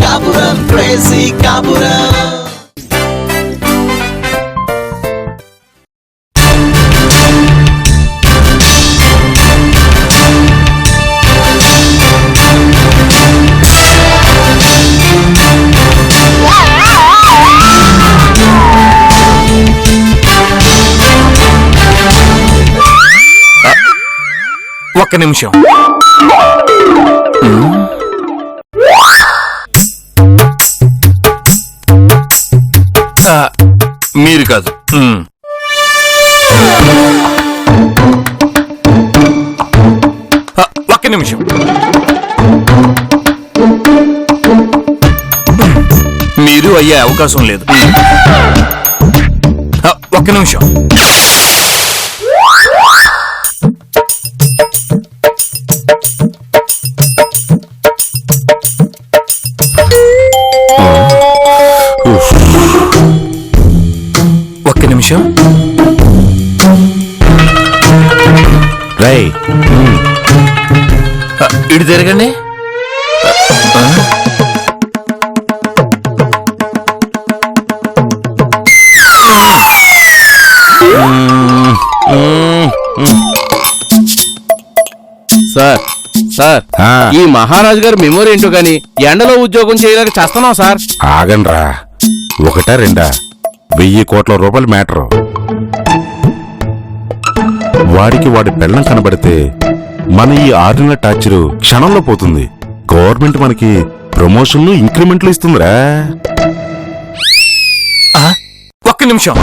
కాపురం క్రేజీ కాపురం. ఒక్క నిమిషం. మీరు కాదు. ఒక్క నిమిషం. మీరు అయ్యే అవకాశం లేదు. ఒక్క నిమిషం. ఒక్క నిమిషం. రై ఇటు తిరగండి. సార్ సార్ ఈ మహారాజు గారి మెమోరీ ఏంటో గాని ఎండలో ఉద్యోగం చేయలేక చేస్తున్నాం సార్. ఆగండ్రా, ఒకటా రెండా 1000 కోట్ల రూపాయల మ్యాటరు. వాడికి వాడి పెళ్ళం కనబడితే మన ఈ 6 నెలల టార్చరు క్షణంలో పోతుంది. గవర్నమెంట్ మనకి ప్రమోషన్లు ఇంక్రిమెంట్లు ఇస్తుందిరా. ఒక్క నిమిషం.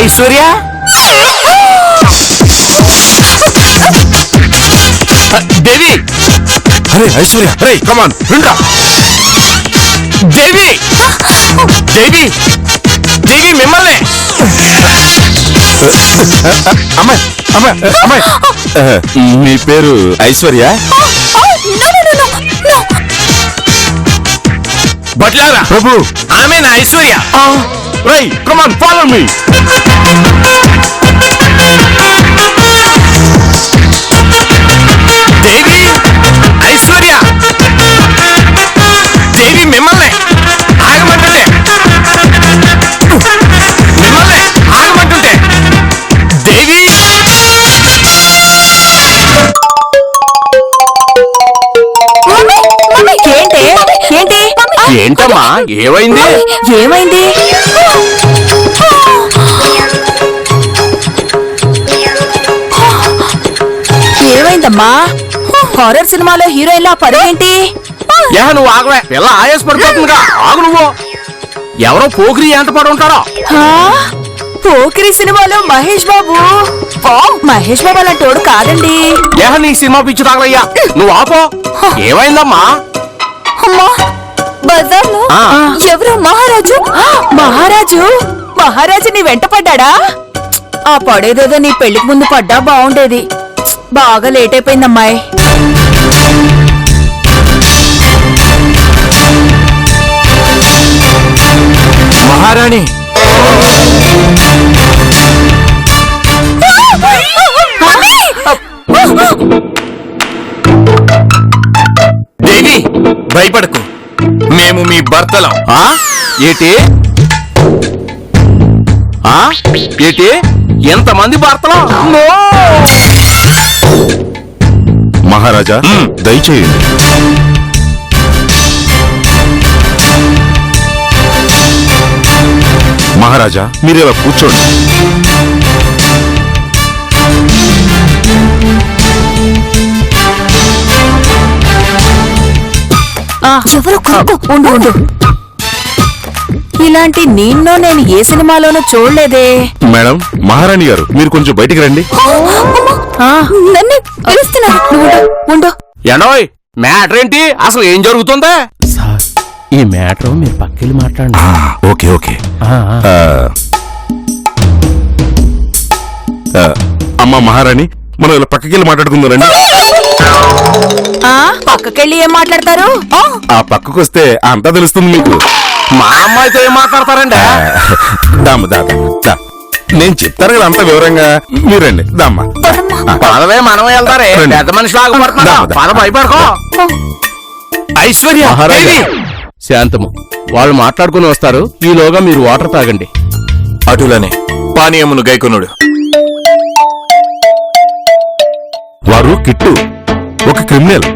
ఐశ్వర్య, దేవి. అరే ఐశ్వర్య, రే కమాన్ రిండా. దేవి, దేవి, దేవి మిమ్మల్ని. అమ్మాయి అమ్మాయి అమ్మాయి, మీ పేరు ఐశ్వర్య? బట్లారా ప్రభు, ఆమె నా ఐశ్వర్య. రై కమాన్ ఫాలో మీ. దేవి, ఐశ్వర్య, దేవి మిమ్మల్ని ఆగమంటుంటే, మిమ్మల్ని ఆగమంటుంటే. దేవి, ఏంటమ్మా ఏమైంది? ఏమైంది? ఏమైందమ్మా? హారర్ సినిమాలో హీరోయిన్ లా పరుగేంటి? నువ్వు ఆగవే, పిల్ల ఆయాస పడిపోతుందిగా. ఆగు నువ్వు. ఎవరో పోకిరి ఎంత పడి ఉంటారో. పోకిరి సినిమాలో మహేష్ బాబు. మహేష్ బాబు అలాంటోడు కాదండి. నీ సినిమా పిచ్చి తాగలయ్యా. నువ్వు ఆపో. ఏమైందమ్మా? అమ్మా, బజార్లో ఎవరో మహారాజు. మహారాజు మహారాజు నీ వెంట పడ్డా? ఆ పడేదేదో నీ పెళ్లికి ముందు పడ్డా బాగుండేది. బాగా లేట్ అయిపోయిందమ్మాయి. మహారాణి, దేవి భయపడకు, మేము మీ భర్తలం. ఏటి ఏటి ఎంతమంది భర్తలు? మహారాజా దయచేయండి. మహారాజా మీరు ఇలా కూర్చోండి. ఎవరు ఉండు ఉండు. ఇలాంటి నిన్నో నేను ఏ సినిమాలోనూ చూడలేదే. మేడం, మహారాణి గారు మీరు కొంచెం బయటికి రండి. నన్ను పిలుస్తున్నా. ఎండోయ్, మ్యాటర్ ఏంటి? అసలు ఏం జరుగుతుందా? సార్, ఈ మ్యాటర్ మీరు పక్కెళ్ళి మాట్లాడండి. Okay okay. అమ్మా మహారాణి, మనం ఇలా పక్కకెళ్ళి మాట్లాడుకుందాం రండి. పక్కకెళ్ళి ఏం మాట్లాడతారు ఆ పక్కకు వస్తే అంతా తెలుస్తుంది మీకు. మా అమ్మాయితో ఏం మాట్లాడతారండి? దామ్మ దా దా. నేను చెప్తాను కదా అంత వివరంగా, మీరండి దామ్మ. పదవే మనం వెళ్తారే, రండి. పెద్ద మనిషి లాగుపడుతున్నా. దా, దా. పద భయపడుకో. ఐశ్వర్య, మహారాజా దేవి. శాంతము, వాళ్ళు మాట్లాడుకుని వస్తారు, ఈలోగా మీరు వాటర్ తాగండి. అటులనే పానీయమును గైకొనుడు. వారు కిట్టు, ఒక క్రిమినల్.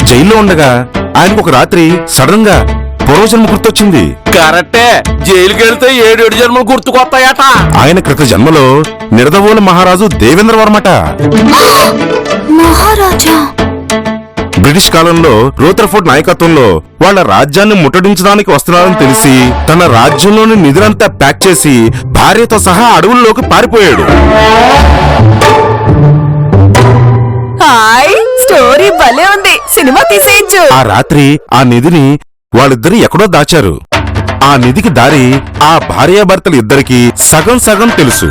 జైల్లో ఉండగా ఆయనకు ఒక రాత్రి సడన్ గా పూర్వజన్మ గుర్తొచ్చింది. కరెక్టే, జైలుకి వెళ్తే 7 జన్మలు గుర్తుకొస్తాయట. ఆయన క్రిత జన్మలో నిడదవోలు మహారాజు దేవేంద్ర వర్మట. మహారాజా బ్రిటిష్ కాలంలో రూథర్ఫోర్డ్ నాయకత్వంలో వాళ్ళ రాజ్యాన్ని ముట్టడించడానికి వస్తున్నారని తెలిసి తన రాజ్యంలోని నిధులంతా ప్యాక్ చేసి భార్యతో సహా అడవుల్లోకి పారిపోయాడు. హాయ్, స్టోరీ భలే ఉంది, సినిమా తీసేయచ్చు. ఆ రాత్రి ఆ నిధిని వాళ్ళిద్దరు ఎక్కడో దాచారు. ఆ నిధికి దారి ఆ భార్యాభర్తలు ఇద్దరికి సగం సగం తెలుసు.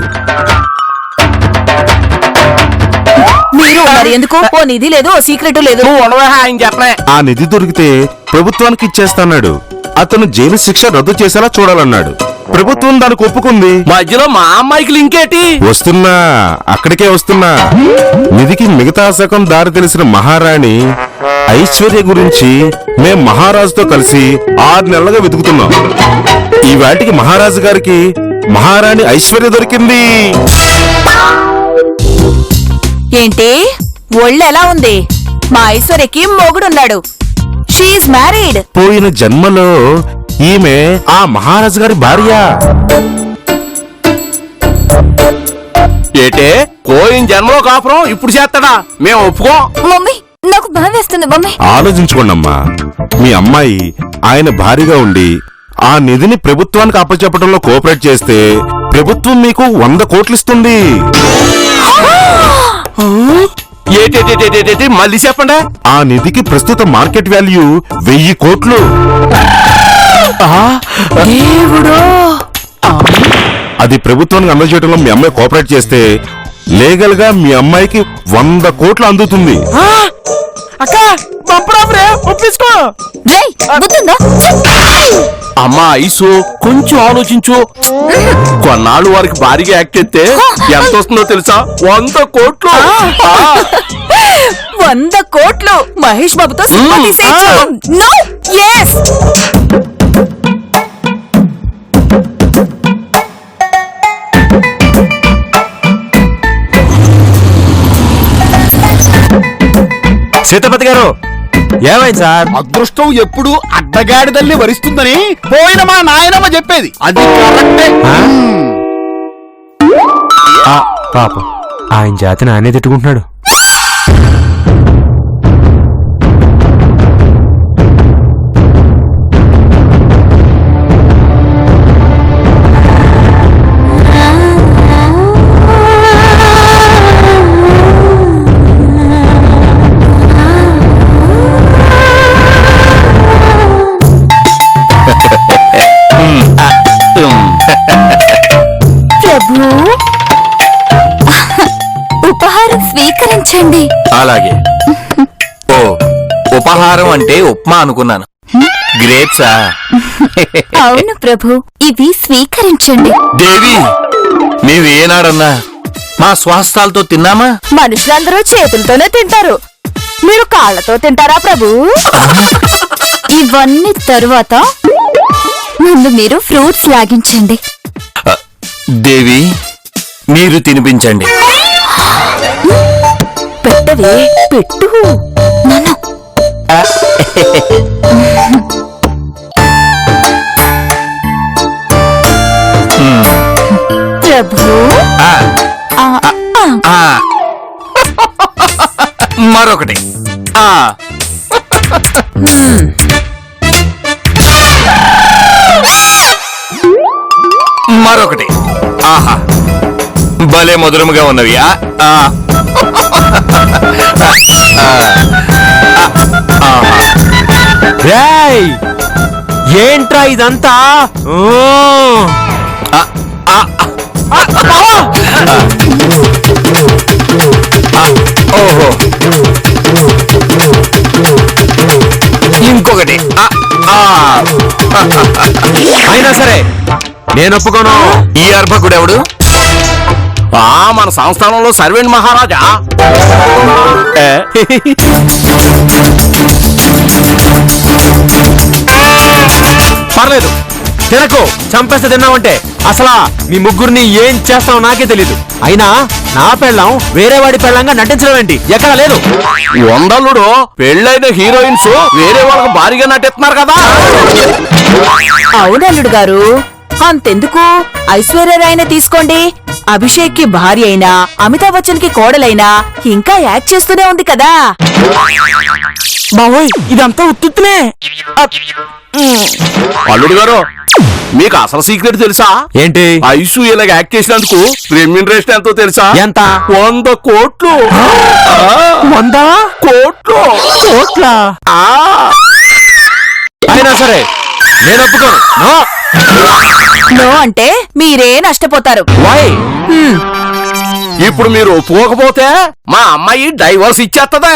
మీరు మరి ఎందుకు? ఓ నిధి లేదు, ఓ సీక్రెట్ లేదు. నువ్వు ఉండవే, ఆయన చెప్పలే. ఆ నిధి దొరికితే ప్రభుత్వానికి ఇచ్చేస్తాన్నాడు. అతను జైలు శిక్ష రద్దు చేసేలా చూడాలన్నాడు. ప్రభుత్వం దానికి ఒప్పుకుంది. మధ్యలో మా అమ్మాయికి లింకేటి? వస్తున్నా, అక్కడికే వస్తున్నా. నిధికి మిగతా సగం దారి తెలిసిన మహారాణి ఐశ్వర్య గురించి మేం మహారాజుతో కలిసి 6 నెలలుగా వెతుకుతున్నాం. ఈ వాటికి మహారాజు గారికి మహారాణి ఐశ్వర్య దొరికింది. ఏంటి ఒళ్ళు ఎలా ఉంది? మా ఐశ్వర్యకి మొగుడున్నాడు, షీఈ్ మ్యారీడ్. పోయిన జన్మలో ఈమె ఆ మహారాజు గారి భార్య. ఏటే, పోయిన జన్మలో కాపురం ఇప్పుడు చేస్తాడా? మేము ఒప్పుకోం. మమ్మీ, నాకు భయం వేస్తుంది మమ్మీ. ఆలోచించుకోండమ్మా. మీ అమ్మాయి ఆయన భార్యగా ఉండి ఆ నిధిని ప్రభుత్వానికి అప్పచెప్పడంలో కోఆపరేట్ చేస్తే ప్రభుత్వం మీకు 100 కోట్లు ఇస్తుంది. ఏటేటేటేటేటి మళ్ళీ చెప్పండి. ఆ నిధికి ప్రస్తుత మార్కెట్ వాల్యూ 1000 కోట్లు. దేవుడో, అది ప్రభుత్వానికి అందజేయడంలో మీ అమ్మాయి కోఆపరేట్ చేస్తే లీగల్ గా మీ అమ్మాయికి 100 కోట్లు అందుతుంది. అక్క, ఒప్పించుకో. రేయ్, గుర్తుందా? అమ్మా ఐసు, కొంచెం ఆలోచించు. కొన్నాళ్ళు వారికి భారీగా యాక్ట్ చేస్తే ఎంత వస్తుందో తెలుసా? 100 కోట్లు. 100 కోట్లు మహేష్ బాబుతో సినిమా తీసేయచ్చు. No, yes. సీతాపతి గారు, ఏమైంది సార్? అదృష్టం ఎప్పుడు అడ్డగాడిదల్ని వరిస్తుందని పోయిన మా నాయనమ్మ చెప్పేది. అది కరెక్టే. పాపం ఆయన జాతిని ఆయనే తిట్టుకుంటున్నాడు. ప్రభు, ఉపహారం స్వీకరించండి. అలాగే. ఓ, ఉపహారం అంటే ఉప్మా అనుకున్నాను. గ్రేప్సా? అవును ప్రభు, ఇవి స్వీకరించండి. దేవి, నీవు ఏనాడన్నా మా స్వాస్థాలతో తిన్నామా? మనుషులందరూ చేతులతోనే తింటారు, మీరు కాళ్ళతో తింటారా ప్రభు? ఇవన్నీ తరువాత ముందు మీరు ఫ్రూట్స్ లాగించండి. దేవి, మీరు తినిపించండి. పెట్టవే, పెట్టు. నాన్న, ప్రభు. ఆ, ఆ, ఆ. ఆ. మరొకటి. ఆ. మరొకటి. ఆహా, భలే మధురముగా ఉన్నవి. రేయ్, ఏంట్రా ఇదంతా? ఓహో, అయినా సరే నేను ఒప్పుకోను. ఈ అర్భకుడు ఎవడు? మన సంస్థానంలో సర్వేంట్ మహారాజా. పర్లేదు తినకు, చంపేస్తే తిన్నావంటే అసలా మీ ముగ్గురిని ఏం చేస్తావు నాకే తెలీదు. అయినా నా పెళ్ళం వేరే వాడి పెళ్ళంగా నటించడం ఏంటి? ఎక్కడా లేదు. వందలుడు పెళ్ళైన హీరోయిన్స్ వేరే వాళ్ళకి భారీగా నటిస్తున్నారు కదా. అవునల్లుడు గారు, అంతెందుకు ఐశ్వర్యరాయనే తీసుకోండి. అభిషేక్ కి భార్య అయినా, అమితాబ్ బచ్చన్ కి కోడలైనా ఇంకా యాక్ట్ చేస్తూనే ఉంది కదా. బావోయ్ ఇదంతా ఉత్తునే. అల్లుడు గారు, మీకు అసలు సీక్రెట్ తెలుసా? ఏంటి? ఐసు ఇలాగ యాక్ట్ చేసినందుకు రెమ్యూనరేషన్ ఎంతో తెలుసా? ఎంత? 100 కోట్లు. 100 కోట్లు. కోట్ల? అయినా సరే నేను ఒప్పుకోను. నో. నో అంటే మీరే నష్టపోతారు. వై? ఇప్పుడు మీరు ఒప్పుకోకపోతే మా అమ్మాయి డైవర్స్ ఇచ్చేస్తదే.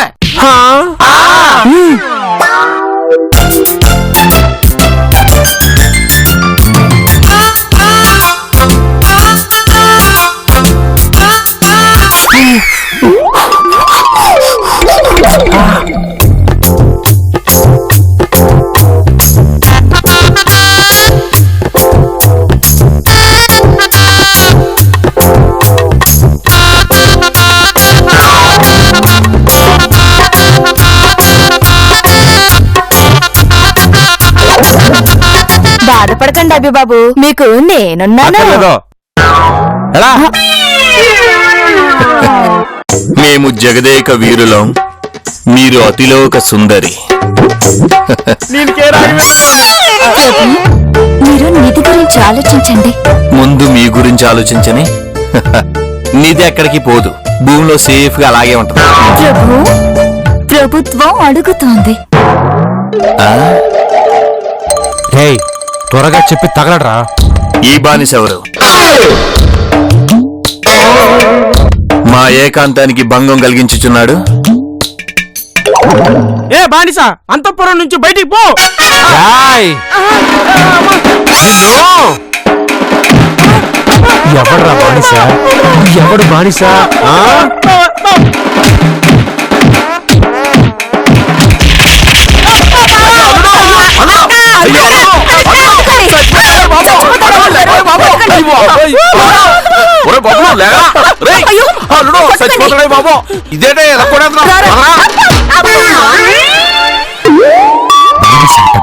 బాధపడకండి అభిబాబు, మీకు నేనున్నాను. అక్కర్లేదు. ఎలా? మేము జగదేక వీరులం, మీరు అతిలోక సుందరి. మీరు నిధి గురించి ఆలోచించండి. ముందు మీ గురించి ఆలోచించని. నిధి ఎక్కడికి పోదు, భూమిలో సేఫ్ గా అలాగే ఉంటుంది. ప్రభు, ప్రభుత్వం అడుగుతోంది. హేయ్, త్వరగా చెప్పి తగలడ్రా. ఈ బానిస ఎవరు? మా ఏకాంతానికి భంగం కలిగించుచున్నాడు. ఏ బానిస, అంతఃపురం నుంచి బయటికి పో. రాయ్. నిన్ను! ఎవడ్రా బానిస? ఎవడు బానిస? బాబు ఇదేటే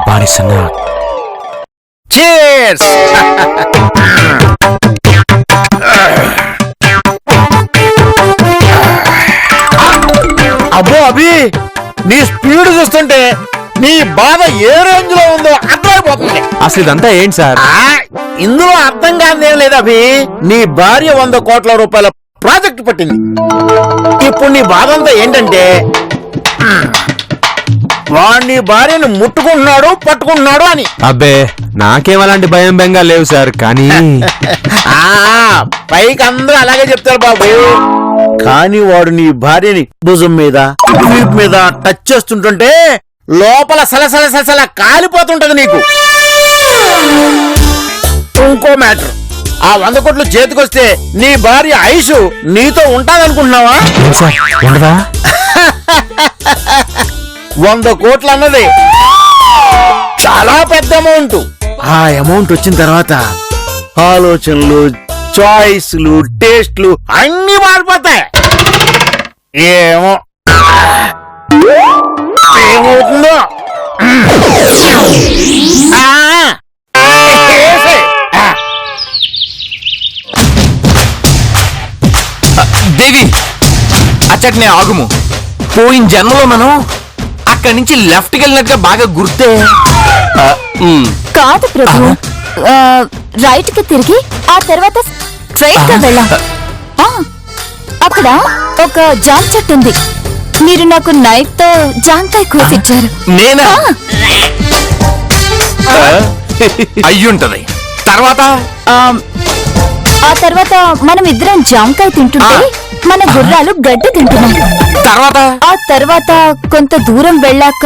బానిసన్నా. అబ్బో అభి, నీ స్పీడ్ చూస్తుంటే నీ బాధ ఏ రేంజ్ లో ఉందో అర్థమైపోతుంది. అసలు ఇదంతా ఏంటి సార్? ఇందులో అర్థం కాదేం లేదు అభి. నీ భార్య 100 కోట్ల రూపాయల ప్రాజెక్ట్ పట్టింది. ఇప్పుడు నీ బాధ అంతా ఏంటంటే వాడు నీ భార్యను ముట్టుకుంటున్నాడు, పట్టుకుంటున్నాడు అని. అబ్బే, నాకేం అలాంటి భయం బెంగా లేవు సార్. కానీ పైకి అందరూ అలాగే చెప్తారు బాబు, కానీ వాడు నీ భార్యని భుజం మీద, వీపు మీద టచ్ చేస్తుంటుంటే లోపల సలసల కాలిపోతుంటది నీకు. ఇంకో మ్యాటర్, ఆ 100 కోట్లు చేతికొస్తే నీ భార్య ఐషు నీతో ఉంటాదనుకుంటున్నావా? సార్ ఉండదా? 100 కోట్లు అన్నది చాలా పెద్ద అమౌంట్. ఆ అమౌంట్ వచ్చిన తర్వాత ఆలోచనలు, చాయిస్లు, టేస్ట్లు అన్ని మారిపోతాయి. ఏమో ఏమవుతుందో. దేవి అచ్చట్నే ఆగుము. పోయిన జన్మలో మనం అక్కడి నుంచి లెఫ్ట్ కి వెళ్ళినట్టుగా బాగా గుర్తే. కాదు ప్రభు, రైట్ కి తిరిగి ఆ తర్వాత స్ట్రైట్ గా వెళ్ళాం. అక్కడ ఒక జామ చెట్టు ఉంది. మీరు నాకు నైఫ్ తో జాంకాయ కోసిచ్చారు. నేనా? అయ్యుంటది. తర్వాత ఆ తర్వాత మనం ఇద్దరం జాంకాయ తింటుంటే మన గుర్రాలు గడ్డి తింటున్నాయి. తర్వాత ఆ తర్వాత కొంత దూరం వెళ్ళాక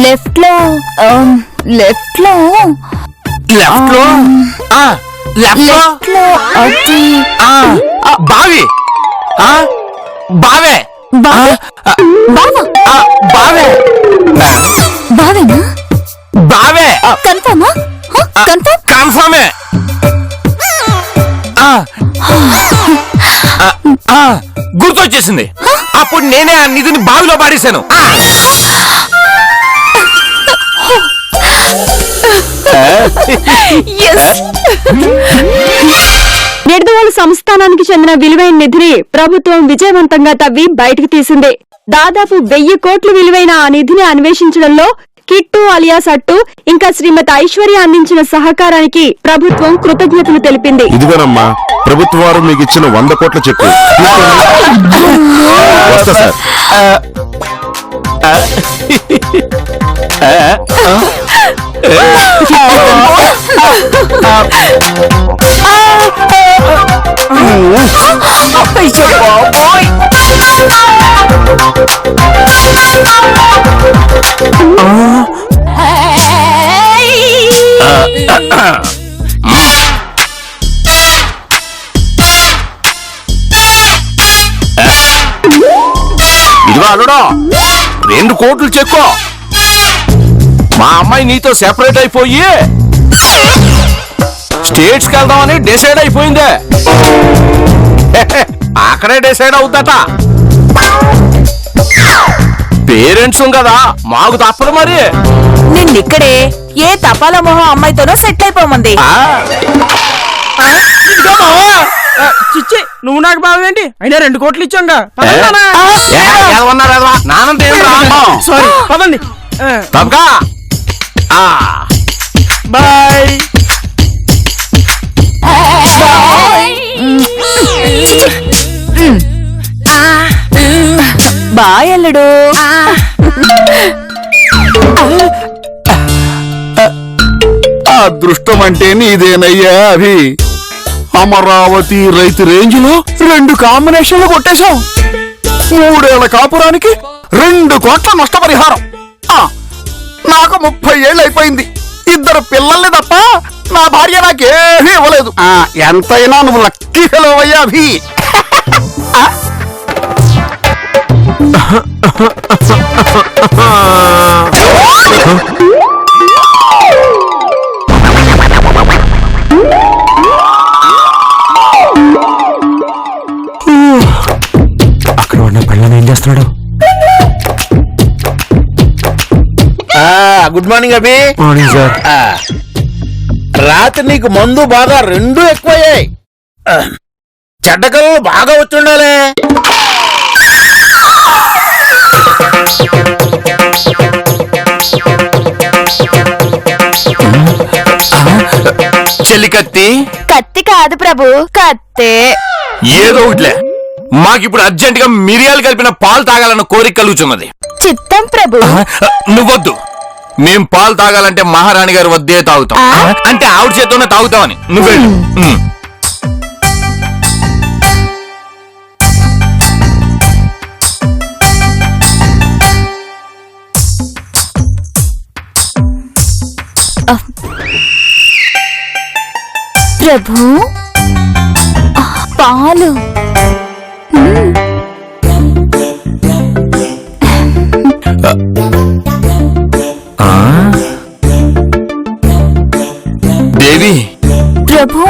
లెఫ్ట్ లో లెఫ్ట్ లో లెఫ్ట్ లో అది బావి బావే బావే బావే బావేనా? బావే కన్ఫర్మా? కన్ఫర్మ్? కన్ఫర్మే. గుర్తొచ్చేసింది. అప్పుడు నేనే ఆ నిధిని బావిలో పాడేశాను. నిర్దోళ సంస్థానానికి చెందిన విలువైన నిధిని ప్రభుత్వం విజయవంతంగా తవ్వి బయటకు తీసింది. దాదాపు 1000 కోట్లు విలువైన ఆ నిధిని అన్వేషించడంలో కిట్టు అలియాస్ అట్టు ఇంకా శ్రీమతి ఐశ్వర్య అందించిన సహకారానికి ప్రభుత్వం కృతజ్ఞతలు తెలిపింది. ఇదిగోనమ్మా ప్రభుత్వ వారు మీకు ఇచ్చిన 100 కోట్ల చెక్కు. వస్తా సార్. ఇదిగో అల్లుడా 2 కోట్లు చెక్కో. మా అమ్మాయి నీతో సెపరేట్ అయిపోయి స్టేట్స్ కి వెళ్దామని డిసైడ్ అయిపోయిందే. అక్కడే డిసైడ్ అవుద్దట. పేరెంట్స్ కదా మాకు తప్పదు మరి. నిన్నిక్కడే ఏ తపాల మొహం అమ్మాయితోనో సెటిల్ అయిపోమంది. చిచ్చి నువ్వు నాకు బావేంటి? అయినా 2 కోట్లు ఇచ్చాంగా. నానంటే సారీ పదండి. తప్పగా బాయ్. బాయ్ అల్లుడు. అదృష్టం అంటే నీదేనయ్యా అవి. అమరావతి రైతు రేంజ్ లో 2 కాంబినేషన్లు కొట్టేశాం. 3 ఏళ్ల కాపురానికి 2 కోట్ల నష్టపరిహారం. నాకు 30 ఏళ్ళు అయిపోయింది. 2 పిల్లల్ని తప్ప నా భార్య నాకేమీ ఇవ్వలేదు. ఎంతైనా నువ్వు లక్కీ ఫెలో అయ్యా అభి. అక్కడ ఉన్న పెళ్ళని ఏం చేస్తున్నాడు? Good morning Abhi. Morning sir. రాత్రి నీకు మందు బాగా 2 ఎక్కువయ్యాయి. చెడ్డకలు బాగా వచ్చుండాలే. చెల్లికత్తి కత్తి కాదు ప్రభు, కత్తే. ఏదో ఒకటిలే. మాకిప్పుడు అర్జెంట్ గా మిరియాలు కలిపిన పాలు తాగాలన్న కోరిక కలుగుతున్నది. చిత్తం ప్రభు. నువ్వొద్దు. మేం పాలు తాగాలంటే మహారాణి గారు వద్దే తాగుతాం. అంటే ఆవిడ చేత్తోనే తాగుతామని. నువ్వే ప్రభు పాలు. దేవి ప్రభు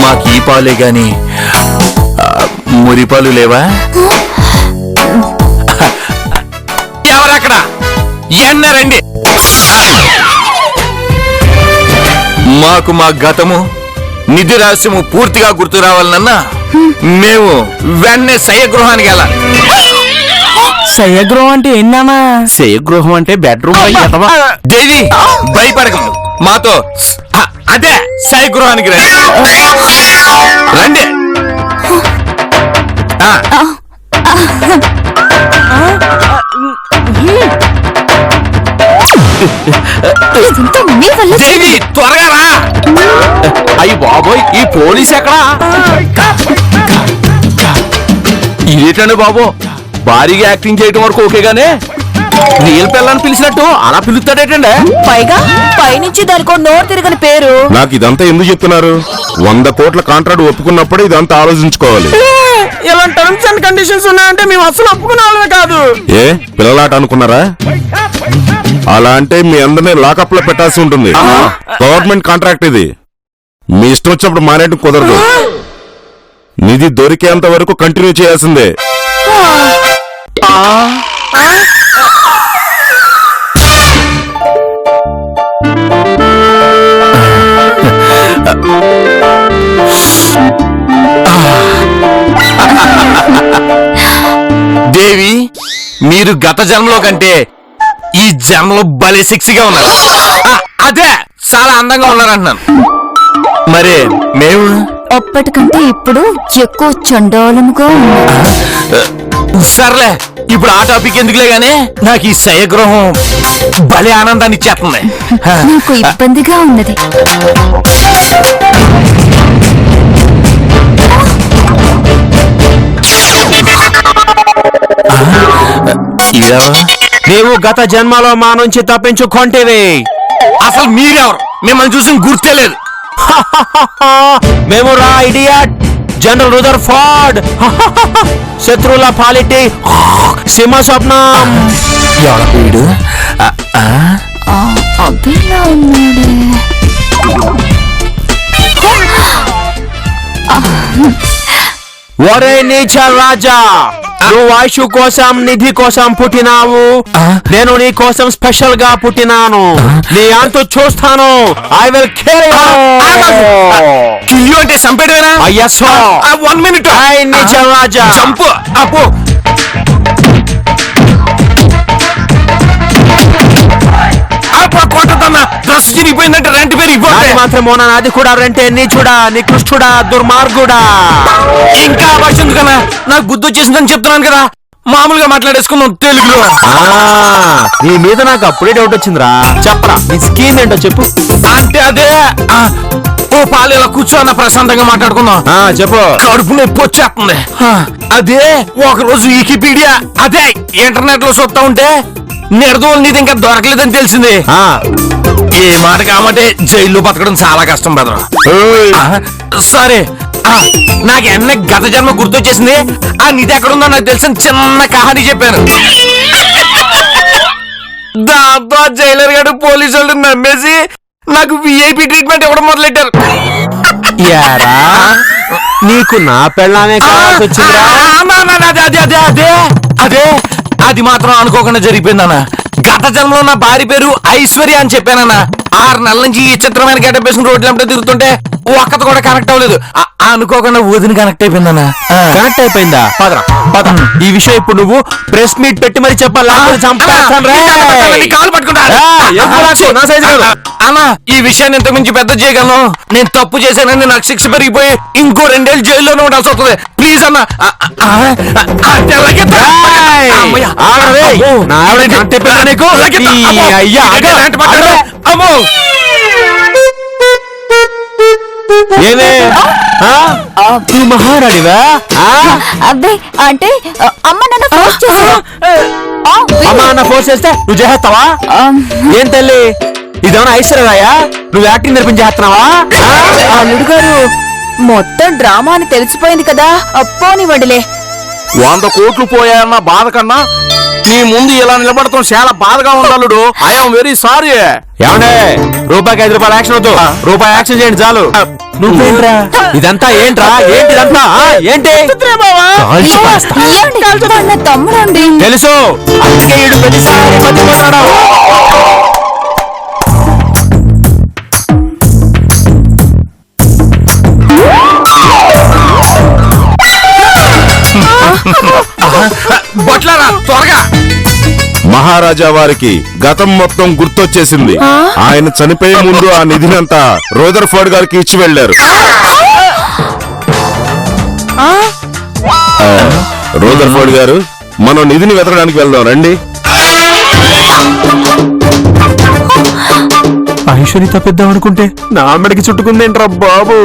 మాకు ఈ పాలే గాని మురిపాలు లేవా? ఎవరక్కడ? ఎన్న రండి. మాకు మా గతము నిధి రహస్యము పూర్తిగా గుర్తు రావాలన్నా మేము వెన్నే శయగృహానికి వెళ్ళాలి. శయగృహం అంటే ఏంటమ్మా? శయగృహం అంటే బెడ్రూమ్. దేవి భయపడకము. మాతో అదే శయగృహానికి రండి. రండి. ఇదంతా మీ వల్ల దేవి త్వరగా రా. అయ్యి బాబోయ్, ఈ పోలీస్ ఎక్కడా? ఇదేటండి బాబు, భారీగా యాక్టింగ్ చేయటం వరకు ఓకేగానే రియల్ పిల్లని పిలిచినట్టు అలా పిలుస్తాడేటండి? పైగా పైనుంచి దానికో నోరు తిరగని పేరు. నాకు ఇదంతా ఎందుకు చెప్తున్నారు? 100 కోట్ల కాంట్రాక్ట్ ఒప్పుకున్నప్పుడే ఇదంతా ఆలోచించుకోవాలి. ఇలా టర్మ్స్ అండ్ కండిషన్స్ ఉన్నాయంటే మేము అసలు ఒప్పుకునే వాళ్ళమే కాదు. ఏ పిల్లలాట అనుకున్నారా? అలా అంటే మీ అందరినీ లాకప్ లో పెట్టాల్సి ఉంటుంది. గవర్నమెంట్ కాంట్రాక్ట్ ఇది. మీ ఇష్టం వచ్చినప్పుడు మానేయడం కుదరదు. నిధి దొరికేంత వరకు కంటిన్యూ చేయాల్సిందే. దేవి మీరు గత జన్మలో కంటే ఈ జన్మలో భలే సెక్సీగా ఉన్నారు. అదే చాలా అందంగా ఉన్నారంటున్నాను. మరే మేము అప్పటికంటే ఇప్పుడు ఎక్కువ చండాలంగా ఉంది. సర్లే, ఇప్పుడు ఆ టాపిక్ ఎందుకులే గానీ నాకు ఈ శయగృహం భలే ఆనందాన్ని ఇచ్చేస్తుంది. నాకు ఇబ్బందిగా ఉన్నది. నీవు గత జన్మలో మా నుంచి తప్పించుకుంటేవి. అసలు మీరెవరు? మిమ్మల్ని చూసి గుర్తే లేదు. మేము రా ఇడియట్ జనరల్ రుదర్ఫోర్డ్. శత్రువుల పాలిటీ సింహ స్వప్నం. వీడు అభిలా ఉన్నాడే. ఒరే నీచ రాజా, నువ్వు ఆయుష్ కోసం నిధి కోసం పుట్టినావు. నేను నీ కోసం స్పెషల్ గా పుట్టినాను. నీ అంతు చూస్తాను. ఐ విల్ కిల్ కిల్లు అంటే చంపేడేనా? yes 1 minute. నీచ రాజా చంపు అప్పు. కొట్టదన్నా డ్రెస్ చిరిగిపోయిందంటే రెంట్ పెరిగిపోతే మాత్రమోనా? అది కూడా రెంటే. నీచుడా, నికృష్టుడా, దుర్మార్గుడా. ఇంకా భాష ఎందుకన్నా? నాకు బుద్ధి వచ్చేసిందని చెప్తున్నాను కదా. మామూలుగా మాట్లాడేసుకున్నాం తెలుగులో. నీ మీద నాకు అప్పుడే డౌట్ వచ్చిందిరా. చెప్పరా, నీ స్కీమ్ ఏంటో చెప్పు. అంటే అదే ఓ పాలు ఇలా కూర్చోన్న ప్రశాంతంగా మాట్లాడుకుందాం. చెప్పు. కడుపు నొప్పి వచ్చేస్తుంది. అదే ఒక రోజు వికీపీడియా అదే ఇంటర్నెట్ లో చూస్తా ఉంటే నిర్దోలు నీది ఇంకా దొరకలేదని తెలిసింది. ఏ మాట కామంటే జైల్లో బతకడం చాలా కష్టం బ్రదర్. సరే, నాకు ఎన్న గత జన్మ గుర్తొచ్చేసింది. ఆ నిధి ఎక్కడుందో నాకు తెలిసిన చిన్న కహానీ చెప్పాను. దాంతో జైలర్ గారు పోలీసు వాళ్ళు నమ్మేసి నాకు విఐపి ట్రీట్మెంట్ ఇవ్వడం మొదలెట్టారు. నీకు నా పెళ్ళానే కావాల్సి వచ్చిందిరా? అదే అది మాత్రం అనుకోకుండా జరిగిపోయిందన్నా. గత జన్మలో నా భార్య పేరు ఐశ్వర్య అని చెప్పానన్నా. 6 నెలల నుంచి ఈ చిత్రమైన గెటప్ వేసుకుని రోడ్లంటే తిరుగుతుంటే ఒక్కత కూడా కనెక్ట్ అవ్వలేదు. అనుకోకుండా ఊదిని కనెక్ట్ అయిపోయిందన్నా. కనెక్ట్ అయిపోయిందా? పదరా పద. ఈ విషయం ఇప్పుడు నువ్వు ప్రెస్ మీట్ పెట్టి మరి చెప్పాలి. కాలు పట్టుకుంటా అన్నా. ఈ విషయాన్ని ఇంతకు మించి పెద్ద చేయగలను. నేను తప్పు చేశానని నాకు శిక్ష పెరిగిపోయి ఇంకో 2 ఏళ్ళు జైల్లోనే ఉండాల్సి వస్తుంది. ప్లీజ్ అన్నా. ఏమే మహారాణివా? అబ్బే అంటే అమ్మ నన్ను ఫోర్స్ చేశారు. అమ్మా అన్న ఫోర్స్ చేస్తే నువ్వు చేస్తావా? ఏం తల్లి, ఇదేమన్నా ఐశ్వర్యరాయా? నువ్వు యాక్టింగ్ నేర్పించేస్తున్నావా? అల్లుడు గారు, మొత్తం డ్రామా అని తెలిసిపోయింది కదా. అప్పోనివ్వండిలే. 100 కోట్లు పోయాయన్న బాధ కన్నా నీ ముందు ఇలా నిలబడటం చాలా బాధగా ఉండాలుడు. I'm very sorry. ఏమండే, రూపాయికి 5 రూపాయలు యాక్షన్ వద్దు. రూపాయి యాక్షన్ చేయండి చాలు. నువ్వేంట్రా ఇదంతా? ఏంట్రా ఏంటిదంతా? ఏంటి తమ్ముడండి. తెలుసు, అందుకే ఈడు ప్రతిసారి మర్చిపోతాడు. బొట్లారా త్వరగా. మహారాజా వారికి గతం మొత్తం గుర్తొచ్చేసింది. ఆయన చనిపోయే ముందు ఆ నిధినంతా రూదర్ఫోర్డ్ గారికి ఇచ్చి వెళ్లారు. రూదర్ఫోర్డ్ గారు, మనం నిధిని వెతకడానికి వెళ్దాం రండి. ఐశ్వర్య తప్పిద్దాం అనుకుంటే నా మెడకి చుట్టుకుందేంట్రా బాబు.